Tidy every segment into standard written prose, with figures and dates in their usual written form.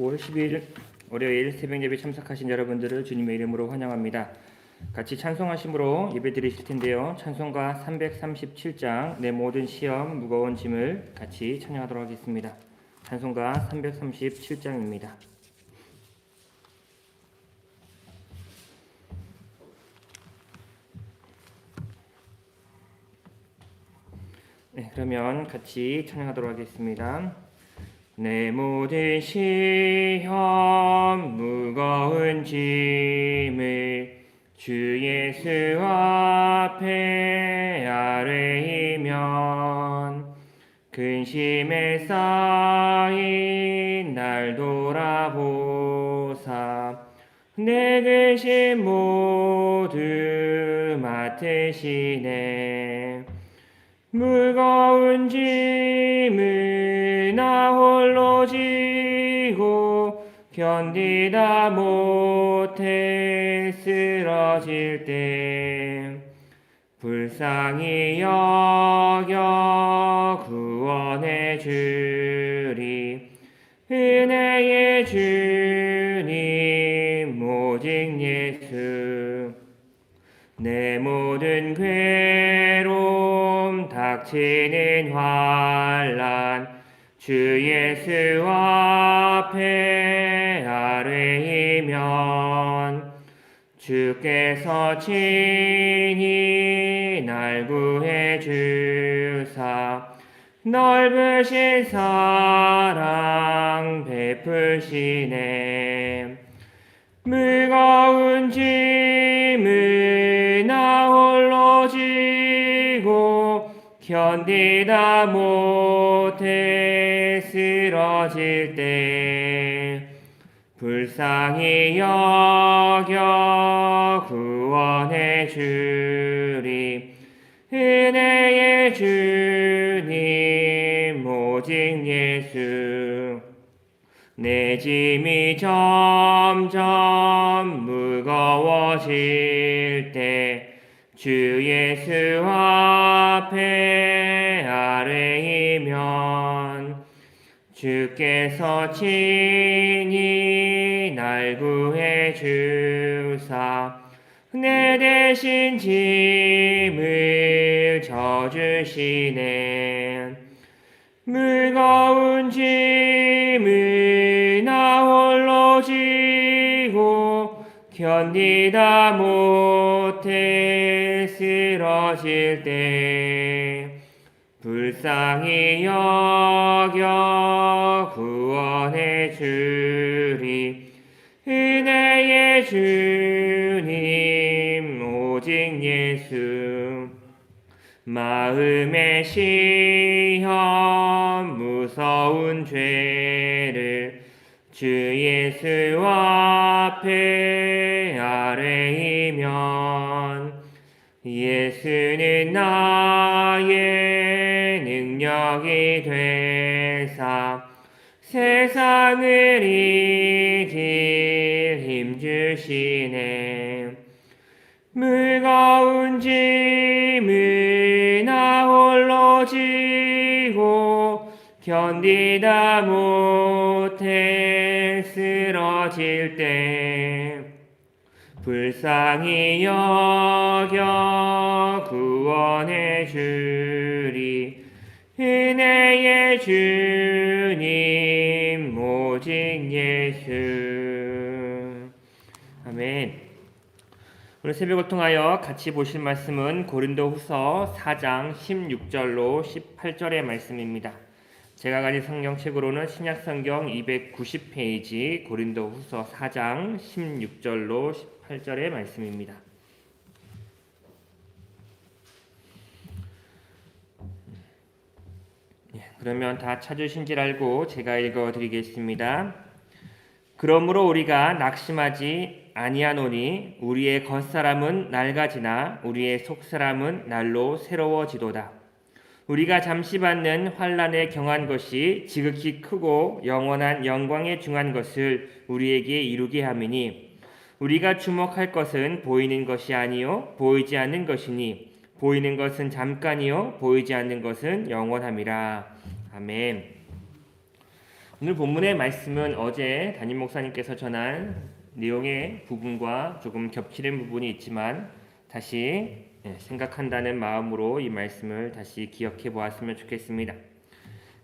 5월 12일 월요일 새벽예배 참석하신 여러분들을 주님의 이름으로 환영합니다. 같이 찬송하심으로 예배 드리실 텐데요. 찬송가 337장 내 모든 시험 무거운 짐을 같이 찬양하도록 하겠습니다. 찬송가 337장입니다. 네, 그러면 같이 찬양하도록 하겠습니다. 내 모든 시험 무거운 짐을 주 예수 앞에 아뢰이면 근심에 쌓인 날 돌아보사 내 근심 모두 맡으시네. 무거운 짐을 나 홀로 지고 견디다 못해 쓰러질 때 불쌍히 여겨 구원해 주리. 은혜의 주님 오직 예수. 내 모든 괴로움 닥치는 환난 주 예수 앞에 아뢰이면 주께서 친히 날 구해 주사 넓으신 사랑 베푸시네. 무거운 짐을 나 홀로 지고 견디다 못해 쓰러질 때 불쌍히 여겨 구원해 주리. 은혜의 주님 오직 예수. 내 짐이 점점 무거워질 때 주 예수 앞에 아뢰이면 주께서 친히 날 구해 주사 내 대신 짐을 져주시네. 무거운 짐을 나 홀로 지고 견디다 못해 쓰러질 때 불쌍히 여겨 구원해 주리. 은혜의 주님 오직 예수. 마음의 시험 무서운 죄를 주 예수 앞에 아뢰이면 예수는 나의 능력이 되사 세상을 이길 힘 주시네. 무거운 짐을 나 홀로 지고 견디다 못해 쓰러질 때 불쌍히 여겨 구원해 주리. 은혜의 주님 오직 예수. 아멘. 오늘 새벽을 통하여 같이 보실 말씀은 고린도후서 4장 16절로 18절의 말씀입니다. 제가 가진 성경책으로는 신약성경 290페이지 고린도후서 4장 16절로 18절의 말씀입니다. 그러면 다 찾으신 줄 알고 제가 읽어드리겠습니다. 그러므로 우리가 낙심하지 아니하노니 우리의 겉사람은 낡아지나 우리의 속사람은 날로 새로워지도다. 우리가 잠시 받는 환난에 경한 것이 지극히 크고 영원한 영광에 중한 것을 우리에게 이루게 함이니 우리가 주목할 것은 보이는 것이 아니요 보이지 않는 것이니 보이는 것은 잠깐이요 보이지 않는 것은 영원함이라. 아멘. 오늘 본문의 말씀은 어제 담임 목사님께서 전한 내용의 부분과 조금 겹치는 부분이 있지만 다시 생각한다는 마음으로 이 말씀을 다시 기억해 보았으면 좋겠습니다.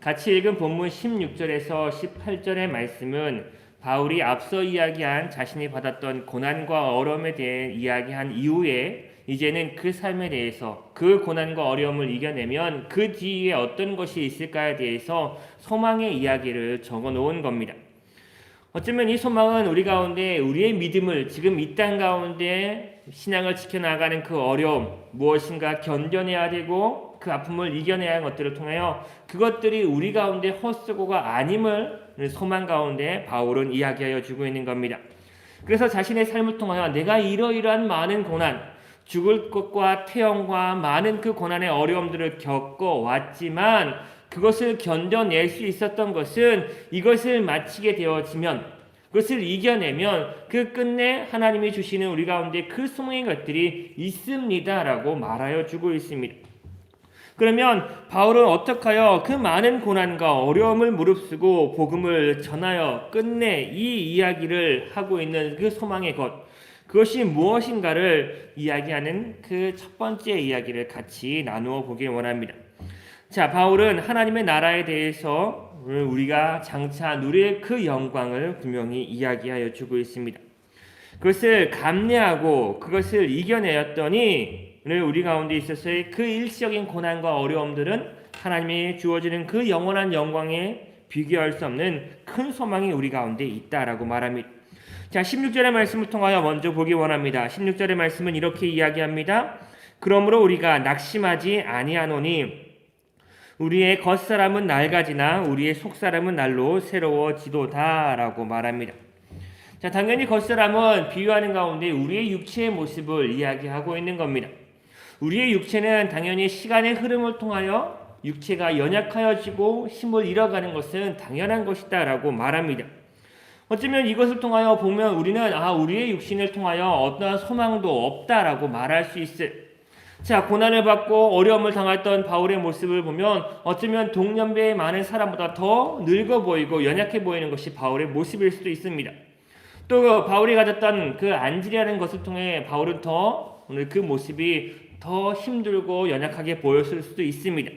같이 읽은 본문 16절에서 18절의 말씀은 바울이 앞서 이야기한 자신이 받았던 고난과 어려움에 대해 이야기한 이후에 이제는 그 삶에 대해서 그 고난과 어려움을 이겨내면 그 뒤에 어떤 것이 있을까에 대해서 소망의 이야기를 적어 놓은 겁니다. 어쩌면 이 소망은 우리 가운데 우리의 믿음을 지금 이 땅 가운데 신앙을 지켜나가는 그 어려움, 무엇인가 견뎌내야 되고 그 아픔을 이겨내야 하는 것들을 통하여 그것들이 우리 가운데 헛수고가 아님을 소망 가운데 바울은 이야기하여 주고 있는 겁니다. 그래서 자신의 삶을 통하여 내가 이러이러한 많은 고난, 죽을 것과 태형과 많은 그 고난의 어려움들을 겪어왔지만 그것을 견뎌낼 수 있었던 것은 이것을 마치게 되어지면, 그것을 이겨내면 그 끝내 하나님이 주시는 우리 가운데 그 소망의 것들이 있습니다라고 말하여 주고 있습니다. 그러면 바울은 어떻게 하여 그 많은 고난과 어려움을 무릅쓰고 복음을 전하여 끝내 이 이야기를 하고 있는 그 소망의 것, 그것이 무엇인가를 이야기하는 그 첫 번째 이야기를 같이 나누어 보길 원합니다. 자, 바울은 하나님의 나라에 대해서 우리가 장차 누릴 그 영광을 분명히 이야기하여 주고 있습니다. 그것을 감내하고 그것을 이겨내었더니 우리 가운데 있어서의 그 일시적인 고난과 어려움들은 하나님이 주어지는 그 영원한 영광에 비교할 수 없는 큰 소망이 우리 가운데 있다라고 말합니다. 자, 16절의 말씀을 통하여 먼저 보기 원합니다. 16절의 말씀은 이렇게 이야기합니다. 그러므로 우리가 낙심하지 아니하노니 우리의 겉사람은 낡아지나 우리의 속사람은 날로 새로워지도다라고 말합니다. 자, 당연히 겉사람은 비유하는 가운데 우리의 육체의 모습을 이야기하고 있는 겁니다. 우리의 육체는 당연히 시간의 흐름을 통하여 육체가 연약하여지고 힘을 잃어가는 것은 당연한 것이다라고 말합니다. 어쩌면 이것을 통하여 보면 우리는 우리의 육신을 통하여 어떠한 소망도 없다라고 말할 수 있어요. 자, 고난을 받고 어려움을 당했던 바울의 모습을 보면 어쩌면 동년배의 많은 사람보다 더 늙어 보이고 연약해 보이는 것이 바울의 모습일 수도 있습니다. 또 바울이 가졌던 그 안질이라는 것을 통해 바울은 오늘 그 모습이 더 힘들고 연약하게 보였을 수도 있습니다.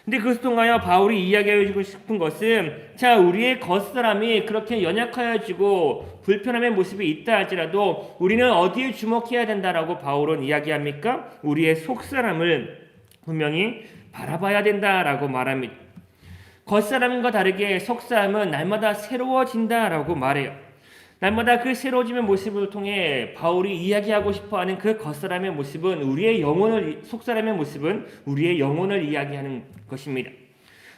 근데 그것을 통하여 바울이 이야기하고 싶은 것은 자, 우리의 겉사람이 그렇게 연약하여지고 불편함의 모습이 있다 할지라도 우리는 어디에 주목해야 된다라고 바울은 이야기합니까? 우리의 속사람을 분명히 바라봐야 된다라고 말합니다. 겉사람과 다르게 속사람은 날마다 새로워진다라고 말해요. 날마다 그 새로워짐의 모습을 통해 바울이 이야기하고 싶어하는 그 겉사람의 모습은 속사람의 모습은 우리의 영혼을 이야기하는 것입니다.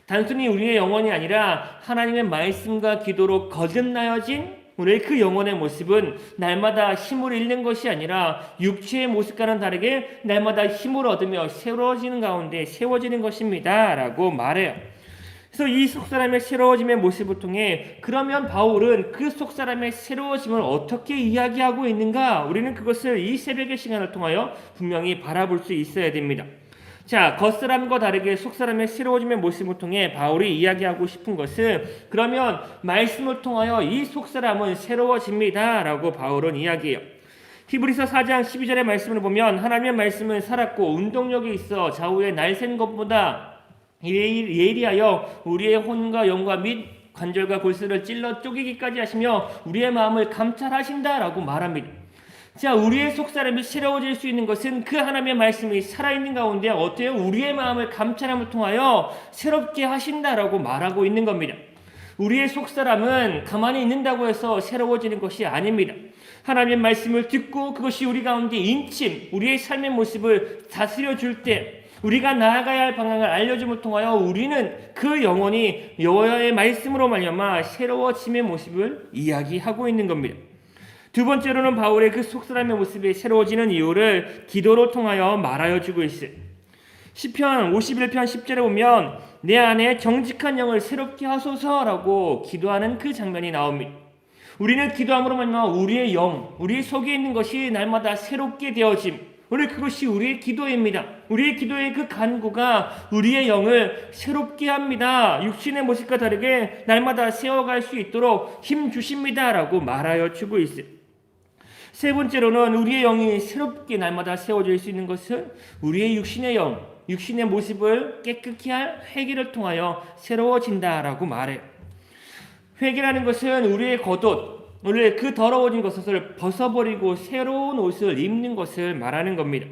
단순히 우리의 영혼이 아니라 하나님의 말씀과 기도로 거듭나여진 오늘 그 영혼의 모습은 날마다 힘을 잃는 것이 아니라 육체의 모습과는 다르게 날마다 힘을 얻으며 새로워지는 가운데 세워지는 것입니다 라고 말해요. 그래서 이 속사람의 새로워짐의 모습을 통해 그러면 바울은 그 속사람의 새로워짐을 어떻게 이야기하고 있는가? 우리는 그것을 이 새벽의 시간을 통하여 분명히 바라볼 수 있어야 됩니다. 자, 겉사람과 다르게 속사람의 새로워짐의 모습을 통해 바울이 이야기하고 싶은 것은 그러면 말씀을 통하여 이 속사람은 새로워집니다 라고 바울은 이야기해요. 히브리서 4장 12절의 말씀을 보면 하나님의 말씀은 살았고 운동력이 있어 좌우에 날샌 것보다 예리하여 우리의 혼과 영과 및 관절과 골수를 찔러 쪼개기까지 하시며 우리의 마음을 감찰하신다라고 말합니다. 자, 우리의 속사람이 새로워질 수 있는 것은 그 하나님의 말씀이 살아있는 가운데 어때요? 우리의 마음을 감찰함을 통하여 새롭게 하신다라고 말하고 있는 겁니다. 우리의 속사람은 가만히 있는다고 해서 새로워지는 것이 아닙니다. 하나님의 말씀을 듣고 그것이 우리 가운데 우리의 삶의 모습을 다스려 줄 때 우리가 나아가야 할 방향을 알려줌을 통하여 우리는 그 영혼이 여호와의 말씀으로 말미암아 새로워짐의 모습을 이야기하고 있는 겁니다. 두 번째로는 바울의 그 속사람의 모습이 새로워지는 이유를 기도로 통하여 말하여 주고 있어요. 시편 51편 10절에 보면 내 안에 정직한 영을 새롭게 하소서라고 기도하는 그 장면이 나옵니다. 우리는 기도함으로 말미암아 우리의 영, 우리 속에 있는 것이 날마다 새롭게 되어짐, 오늘 그것이 우리의 기도입니다. 우리의 기도의 그 간구가 우리의 영을 새롭게 합니다. 육신의 모습과 다르게 날마다 세워갈 수 있도록 힘 주십니다. 라고 말하여 주고 있어요. 세 번째로는 우리의 영이 새롭게 날마다 세워질 수 있는 것은 우리의 육신의 영, 육신의 모습을 깨끗히 할 회개를 통하여 새로워진다라고 말해요. 회개라는 것은 우리의 겉옷, 오늘 그 더러워진 것을 벗어버리고 새로운 옷을 입는 것을 말하는 겁니다.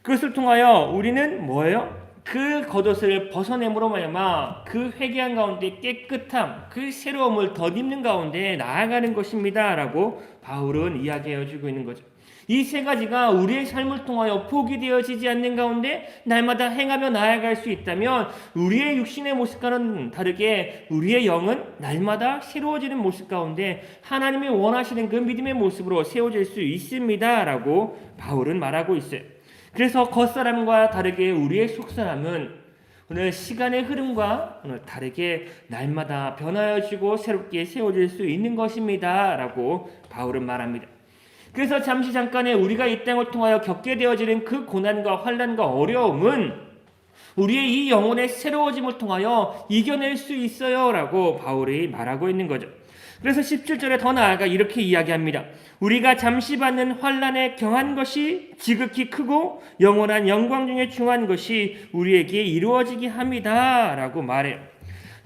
그것을 통하여 우리는 뭐예요? 그 겉옷을 벗어냄으로 말미암아 그 회개한 가운데 깨끗함, 그 새로움을 덧입는 가운데 나아가는 것입니다. 라고 바울은 이야기해 주고 있는 거죠. 이 세 가지가 우리의 삶을 통하여 포기되어지지 않는 가운데 날마다 행하며 나아갈 수 있다면 우리의 육신의 모습과는 다르게 우리의 영은 날마다 새로워지는 모습 가운데 하나님이 원하시는 그 믿음의 모습으로 세워질 수 있습니다. 라고 바울은 말하고 있어요. 그래서 겉사람과 다르게 우리의 속사람은 오늘 시간의 흐름과 오늘 다르게 날마다 변화해지고 새롭게 세워질 수 있는 것입니다. 라고 바울은 말합니다. 그래서 잠깐의 우리가 이 땅을 통하여 겪게 되어지는 그 고난과 환난과 어려움은 우리의 이 영혼의 새로워짐을 통하여 이겨낼 수 있어요. 라고 바울이 말하고 있는 거죠. 그래서 17절에 더 나아가 이렇게 이야기합니다. 우리가 잠시 받는 환난에 경한 것이 지극히 크고 영원한 영광 중에 중한 것이 우리에게 이루어지게 합니다. 라고 말해요.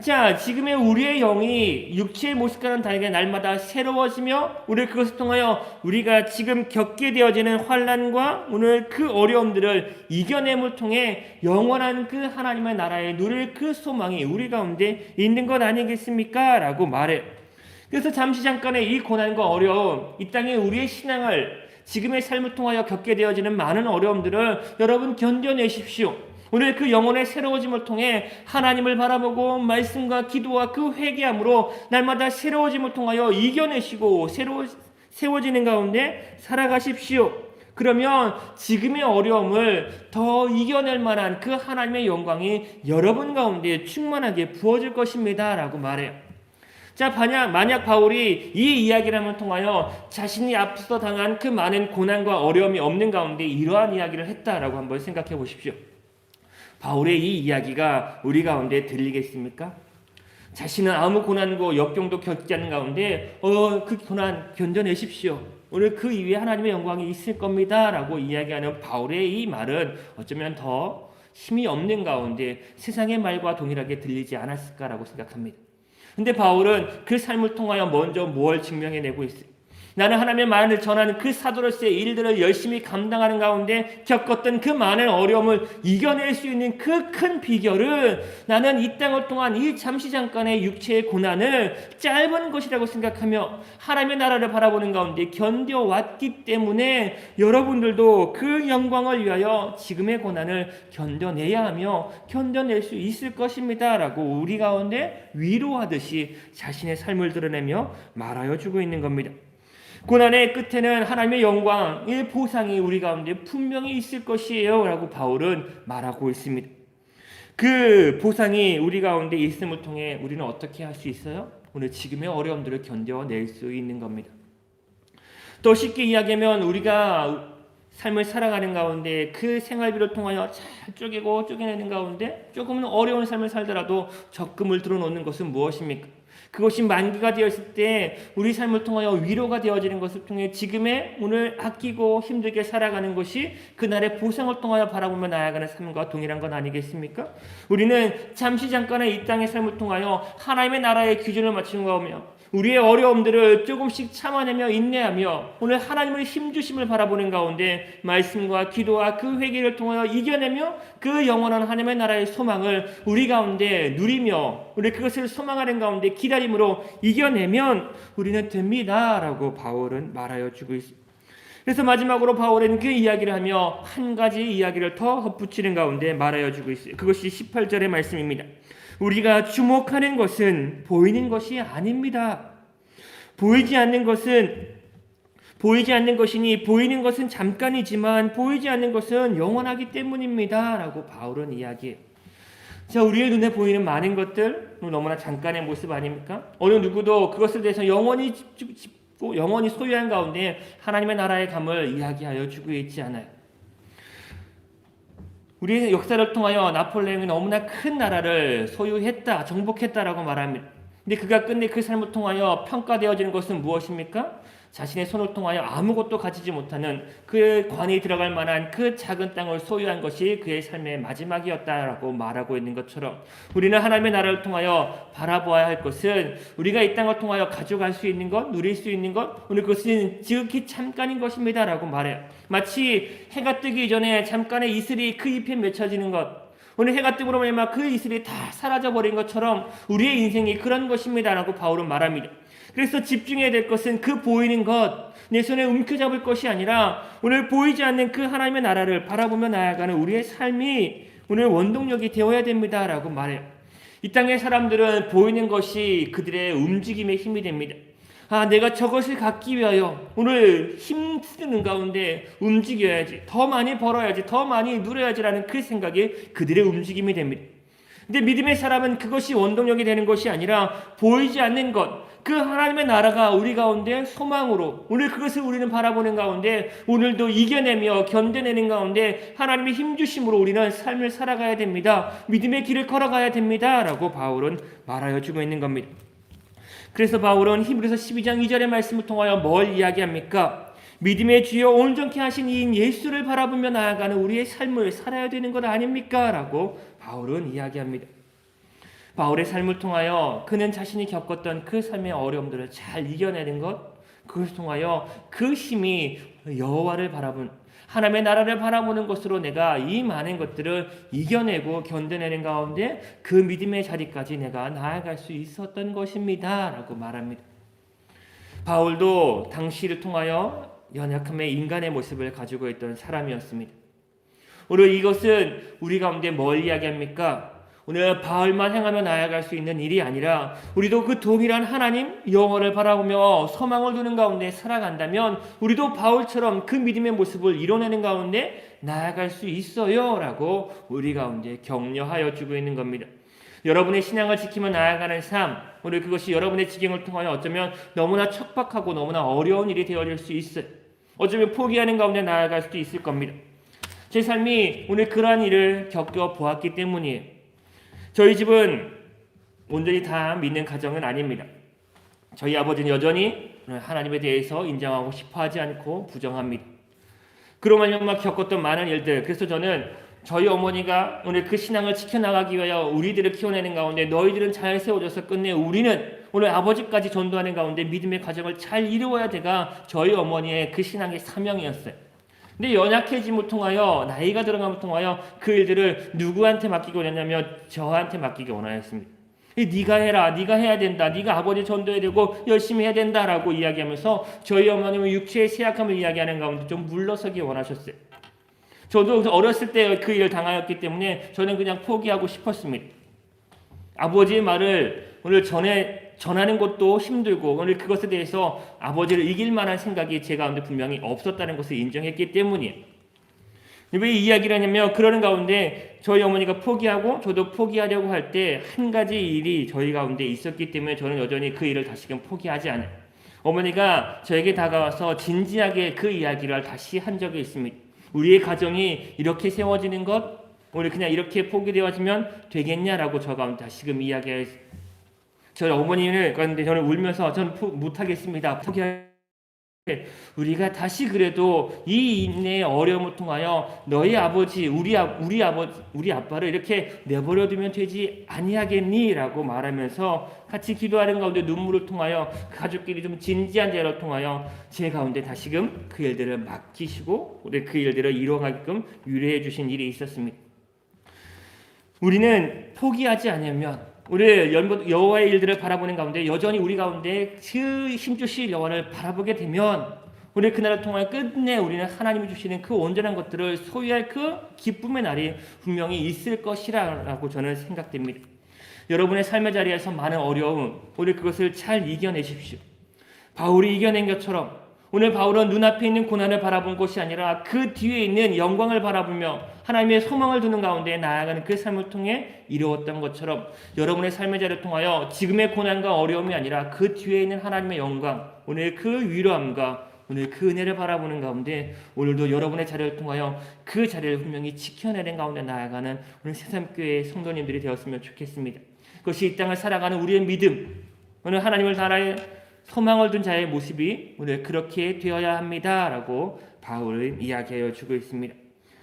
자, 지금의 우리의 영이 육체의 모습과는 다르게 날마다 새로워지며 우리 그것을 통하여 우리가 지금 겪게 되어지는 환난과 오늘 그 어려움들을 이겨냄을 통해 영원한 그 하나님의 나라에 누릴 그 소망이 우리 가운데 있는 것 아니겠습니까? 라고 말해요. 그래서 잠깐의 이 고난과 어려움, 이 땅에 우리의 신앙을 지금의 삶을 통하여 겪게 되어지는 많은 어려움들을 여러분 견뎌내십시오. 오늘 그 영혼의 새로워짐을 통해 하나님을 바라보고 말씀과 기도와 그 회개함으로 날마다 새로워짐을 통하여 이겨내시고 세워지는 가운데 살아가십시오. 그러면 지금의 어려움을 더 이겨낼 만한 그 하나님의 영광이 여러분 가운데 충만하게 부어질 것입니다. 라고 말해요. 자, 만약 바울이 이 이야기를 통하여 자신이 앞서 당한 그 많은 고난과 어려움이 없는 가운데 이러한 이야기를 했다라고 한번 생각해 보십시오. 바울의 이 이야기가 우리 가운데 들리겠습니까? 자신은 아무 고난과 역경도 겪지 않는 가운데 그 고난 견뎌내십시오. 오늘 그 이후에 하나님의 영광이 있을 겁니다. 라고 이야기하는 바울의 이 말은 어쩌면 더 힘이 없는 가운데 세상의 말과 동일하게 들리지 않았을까라고 생각합니다. 근데 바울은 그 삶을 통하여 먼저 뭘 증명해내고 있어요? 나는 하나님의 말을 전하는 그 사도로서의 일들을 열심히 감당하는 가운데 겪었던 그 많은 어려움을 이겨낼 수 있는 그 큰 비결은 나는 이 땅을 통한 이 잠깐의 육체의 고난을 짧은 것이라고 생각하며 하나님의 나라를 바라보는 가운데 견뎌왔기 때문에 여러분들도 그 영광을 위하여 지금의 고난을 견뎌내야 하며 견뎌낼 수 있을 것입니다. 라고 우리 가운데 위로하듯이 자신의 삶을 드러내며 말하여 주고 있는 겁니다. 고난의 끝에는 하나님의 영광의 보상이 우리 가운데 분명히 있을 것이에요. 라고 바울은 말하고 있습니다. 그 보상이 우리 가운데 있음을 통해 우리는 어떻게 할 수 있어요? 오늘 지금의 어려움들을 견뎌낼 수 있는 겁니다. 또 쉽게 이야기하면 우리가 삶을 살아가는 가운데 그 생활비를 통하여 잘 쪼개내는 가운데 조금은 어려운 삶을 살더라도 적금을 들어놓는 것은 무엇입니까? 그것이 만기가 되었을 때 우리 삶을 통하여 위로가 되어지는 것을 통해 지금의 오늘 아끼고 힘들게 살아가는 것이 그날의 보상을 통하여 바라보며 나아가는 삶과 동일한 건 아니겠습니까? 우리는 잠깐의 이 땅의 삶을 통하여 하나님의 나라의 기준을 맞추는 거며 우리의 어려움들을 조금씩 참아내며 인내하며 오늘 하나님의 힘주심을 바라보는 가운데 말씀과 기도와 그 회개를 통하여 이겨내며 그 영원한 하나님의 나라의 소망을 우리 가운데 누리며 우리 그것을 소망하는 가운데 기다림으로 이겨내면 우리는 됩니다. 라고 바울은 말하여 주고 있습니다. 그래서 마지막으로 바울은 그 이야기를 하며 한 가지 이야기를 더 덧붙이는 가운데 말하여 주고 있어요. 그것이 18절의 말씀입니다. 우리가 주목하는 것은 보이는 것이 아닙니다. 보이지 않는 것이니 보이는 것은 잠깐이지만 보이지 않는 것은 영원하기 때문입니다. 라고 바울은 이야기해요. 자, 우리의 눈에 보이는 많은 것들 너무나 잠깐의 모습 아닙니까? 어느 누구도 그것에 대해서 영원히 짚고 영원히 소유한 가운데 하나님의 나라의 감을 이야기하여 주고 있지 않아요. 우리의 역사를 통하여 나폴레옹이 너무나 큰 나라를 소유했다, 정복했다라고 말합니다. 근데 그가 끝내 그 삶을 통하여 평가되어지는 것은 무엇입니까? 자신의 손을 통하여 아무것도 가지지 못하는 그 관이 들어갈 만한 그 작은 땅을 소유한 것이 그의 삶의 마지막이었다라고 말하고 있는 것처럼, 우리는 하나님의 나라를 통하여 바라보아야 할 것은 우리가 이 땅을 통하여 가져갈 수 있는 것, 누릴 수 있는 것, 오늘 그것은 지극히 잠깐인 것입니다라고 말해요. 마치 해가 뜨기 전에 잠깐의 이슬이 그 잎에 맺혀지는 것, 오늘 해가 뜸으로 말미암아 그 이슬이 다 사라져버린 것처럼 우리의 인생이 그런 것입니다라고 바울은 말합니다. 그래서 집중해야 될 것은 그 보이는 것, 내 손에 움켜잡을 것이 아니라 오늘 보이지 않는 그 하나님의 나라를 바라보며 나아가는 우리의 삶이 오늘 원동력이 되어야 됩니다라고 말해요. 이 땅의 사람들은 보이는 것이 그들의 움직임의 힘이 됩니다. 내가 저것을 갖기 위하여 오늘 힘쓰는 가운데 움직여야지, 더 많이 벌어야지, 더 많이 누려야지라는 그 생각이 그들의 움직임이 됩니다. 근데 믿음의 사람은 그것이 원동력이 되는 것이 아니라 보이지 않는 것, 그 하나님의 나라가 우리 가운데 소망으로, 오늘 그것을 우리는 바라보는 가운데 오늘도 이겨내며 견뎌내는 가운데 하나님의 힘주심으로 우리는 삶을 살아가야 됩니다. 믿음의 길을 걸어가야 됩니다 라고 바울은 말하여 주고 있는 겁니다. 그래서 바울은 히브리서 12장 2절의 말씀을 통하여 뭘 이야기합니까? 믿음의 주여 온전케 하신 이인 예수를 바라보며 나아가는 우리의 삶을 살아야 되는 것 아닙니까? 라고 바울은 이야기합니다. 바울의 삶을 통하여 그는 자신이 겪었던 그 삶의 어려움들을 잘 이겨내는 것, 그것을 통하여 그 힘이 여호와를 바라본, 하나님의 나라를 바라보는 것으로 내가 이 많은 것들을 이겨내고 견뎌내는 가운데 그 믿음의 자리까지 내가 나아갈 수 있었던 것입니다 라고 말합니다. 바울도 당시를 통하여 연약함의 인간의 모습을 가지고 있던 사람이었습니다. 오늘 이것은 우리 가운데 뭘 이야기합니까? 오늘 바울만 행하며 나아갈 수 있는 일이 아니라 우리도 그 동일한 하나님 영원을 바라보며 소망을 두는 가운데 살아간다면 우리도 바울처럼 그 믿음의 모습을 이뤄내는 가운데 나아갈 수 있어요 라고 우리 가운데 격려하여 주고 있는 겁니다. 여러분의 신앙을 지키며 나아가는 삶, 오늘 그것이 여러분의 지경을 통하여 어쩌면 너무나 척박하고 너무나 어려운 일이 되어질 수 있어요. 어쩌면 포기하는 가운데 나아갈 수도 있을 겁니다. 제 삶이 오늘 그러한 일을 겪어보았기 때문이에요. 저희 집은 온전히 다 믿는 가정은 아닙니다. 저희 아버지는 여전히 하나님에 대해서 인정하고 싶어하지 않고 부정합니다. 그로 말미암아 겪었던 많은 일들, 그래서 저는 저희 어머니가 오늘 그 신앙을 지켜나가기 위하여 우리들을 키워내는 가운데 너희들은 잘 세워져서 끝내 우리는 오늘 아버지까지 전도하는 가운데 믿음의 과정을 잘 이루어야 돼가 저희 어머니의 그 신앙의 사명이었어요. 근데 연약해짐을 통하여, 나이가 들어감을 통하여 그 일들을 누구한테 맡기고 원했냐면 저한테 맡기기 원하였습니다. 네가 해라, 네가 해야 된다, 네가 아버지 전도해야 되고 열심히 해야 된다라고 이야기하면서 저희 어머님은 육체의 쇠약함을 이야기하는 가운데 좀 물러서기 원하셨어요. 저도 어렸을 때 그 일을 당하였기 때문에 저는 그냥 포기하고 싶었습니다. 아버지의 말을 오늘 전하는 것도 힘들고 오늘 그것에 대해서 아버지를 이길 만한 생각이 제 가운데 분명히 없었다는 것을 인정했기 때문이에요. 왜 이 이야기를 하냐면 그러는 가운데 저희 어머니가 포기하고 저도 포기하려고 할 때 한 가지 일이 저희 가운데 있었기 때문에 저는 여전히 그 일을 다시금 포기하지 않아요. 어머니가 저에게 다가와서 진지하게 그 이야기를 다시 한 적이 있습니다. 우리의 가정이 이렇게 세워지는 것, 오늘 그냥 이렇게 포기되어지면 되겠냐라고 저 가운데 다시금 이야기했어요. 저희 어머니를 그런데 저는 울면서 저는 못하겠습니다. 우리가 다시 그래도 이 인내의 어려움을 통하여 너희 아버지, 우리 아빠를 이렇게 내버려두면 되지 아니하겠니?라고 말하면서 같이 기도하는 가운데 눈물을 통하여 가족끼리 좀 진지한 대화를 통하여 제 가운데 다시금 그 일들을 맡기시고 우리 그 일들을 이루어가게끔 유래해 주신 일이 있었습니다. 우리는 포기하지 않으면 우리 여호와의 일들을 바라보는 가운데 여전히 우리 가운데 그 힘주실 여호와를 바라보게 되면 우리 그날을 통하여 끝내 우리는 하나님이 주시는 그 온전한 것들을 소유할 그 기쁨의 날이 분명히 있을 것이라고 저는 생각됩니다. 여러분의 삶의 자리에서 많은 어려움, 오늘 그것을 잘 이겨내십시오. 바울이 이겨낸 것처럼 오늘 바울은 눈앞에 있는 고난을 바라본 것이 아니라 그 뒤에 있는 영광을 바라보며 하나님의 소망을 두는 가운데 나아가는 그 삶을 통해 이루었던 것처럼 여러분의 삶의 자리를 통하여 지금의 고난과 어려움이 아니라 그 뒤에 있는 하나님의 영광, 오늘 그 위로함과 오늘 그 은혜를 바라보는 가운데 오늘도 여러분의 자리를 통하여 그 자리를 분명히 지켜내는 가운데 나아가는 오늘 새삼교회 성도님들이 되었으면 좋겠습니다. 그것이 이 땅을 살아가는 우리의 믿음, 오늘 하나님을 나라에 소망을 둔 자의 모습이 오늘 그렇게 되어야 합니다라고 바울은 이야기하여 주고 있습니다.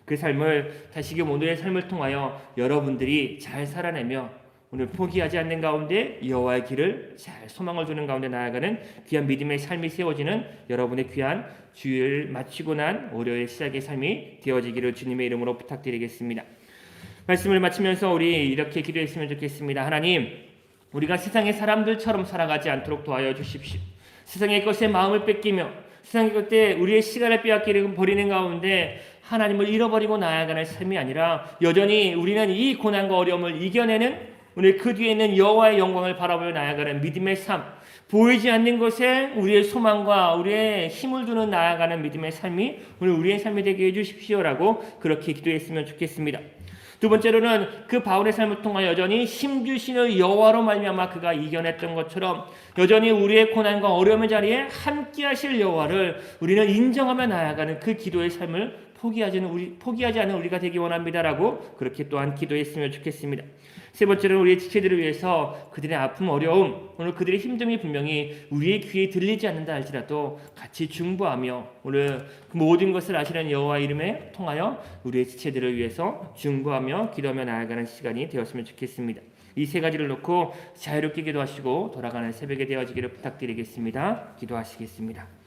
그 삶을 다시금 오늘의 삶을 통하여 여러분들이 잘 살아내며 오늘 포기하지 않는 가운데 여호와의 길을 잘 소망을 두는 가운데 나아가는 귀한 믿음의 삶이 세워지는 여러분의 귀한 주일 마치고 난 월요일 시작의 삶이 되어지기를 주님의 이름으로 부탁드리겠습니다. 말씀을 마치면서 우리 이렇게 기도했으면 좋겠습니다. 하나님, 우리가 세상의 사람들처럼 살아가지 않도록 도와여 주십시오. 세상의 것에 마음을 뺏기며 세상의 것에 우리의 시간을 빼앗기는 버리는 가운데 하나님을 잃어버리고 나아가는 삶이 아니라 여전히 우리는 이 고난과 어려움을 이겨내는 오늘 그 뒤에 있는 여호와의 영광을 바라보며 나아가는 믿음의 삶, 보이지 않는 것에 우리의 소망과 우리의 힘을 두는 나아가는 믿음의 삶이 오늘 우리의 삶이 되게 해주십시오라고 그렇게 기도했으면 좋겠습니다. 두 번째로는 그 바울의 삶을 통하여 여전히 힘주시는 여호와로 말미암아 그가 이겨냈던 것처럼 여전히 우리의 고난과 어려움의 자리에 함께하실 여호와를 우리는 인정하며 나아가는 그 기도의 삶을 포기하지 않는 우리가 되기 원합니다라고 그렇게 또한 기도했으면 좋겠습니다. 세 번째로는 우리의 지체들을 위해서 그들의 아픔, 어려움, 오늘 그들의 힘듦이 분명히 우리의 귀에 들리지 않는다 할지라도 같이 중보하며 오늘 그 모든 것을 아시는 여호와 이름에 통하여 우리의 지체들을 위해서 중보하며 기도하며 나아가는 시간이 되었으면 좋겠습니다. 이 세 가지를 놓고 자유롭게 기도하시고 돌아가는 새벽에 되어지기를 부탁드리겠습니다. 기도하시겠습니다.